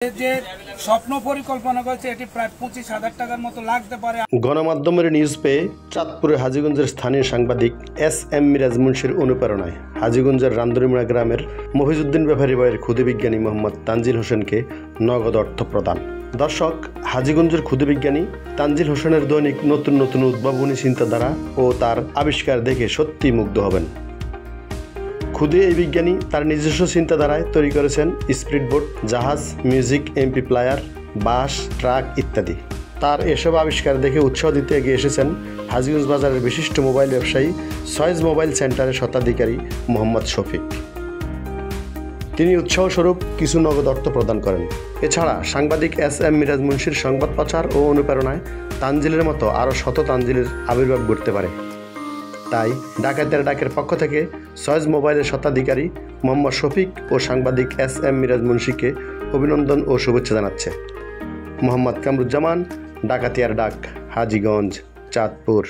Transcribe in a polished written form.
যে স্বপ্ন পরিকল্পনা করেছে এটি প্রায় 25,000 টাকার মতো লাগতে পারে। গণমাধ্যমের নিউজ পেয়ে চাঁদপুরের হাজীগঞ্জের স্থানীয় সাংবাদিক এস.এম. মিরাজ মুন্সির অনুপ্রেরণায় হাজীগঞ্জের রান্দরিমুড়া গ্রামের মফিজউদ্দিন ব্যাপারী ভাইয়ের ক্ষুদে বিজ্ঞানী মোহাম্মদ তানজিল হোসেনকে নগদ অর্থ প্রদান। দর্শক, হাজীগঞ্জের ক্ষুদে বিজ্ঞানী তানজিল হোসেনের দৈনিক নতুন নতুন উদ্ভাবনী চিন্তাধারা ও তার আবিষ্কার দেখে সত্যিই মুগ্ধ হবেন। ক্ষুদে এই বিজ্ঞানী তার নিজস্ব চিন্তাধারায় তৈরি করেছেন স্পিডবোট, জাহাজ, মিউজিক, এমপি প্লেয়ার, বাস, ট্রাক ইত্যাদি। তার এসব আবিষ্কার দেখে উৎসাহ দিতে এগিয়ে এসেছেন হাজীগঞ্জ বাজারের বিশিষ্ট মোবাইল ব্যবসায়ী সয়েজ মোবাইল সেন্টারের স্বত্বাধিকারী মোহাম্মদ শফিক। তিনি উৎসাহস্বরূপ কিছু নগদ অর্থ প্রদান করেন। এছাড়া সাংবাদিক এস.এম. মিরাজ মুন্সির সংবাদ প্রচার ও অনুপ্রেরণায় তানজিলের মতো আরও শত তানজিলের আবির্ভাব ঘটতে পারে। তাই ডাকাতের ডাকের পক্ষ থেকে সয়েজ মোবাইলের স্বত্বাধিকারী মোহাম্মদ শফিক ও সাংবাদিক এস.এম. মিরাজ মুন্সিকে অভিনন্দন ও শুভেচ্ছা জানাচ্ছে মোহাম্মদ কামরুজ্জামান, ডাকাতিয়ার ডাক, হাজীগঞ্জ, চাঁদপুর।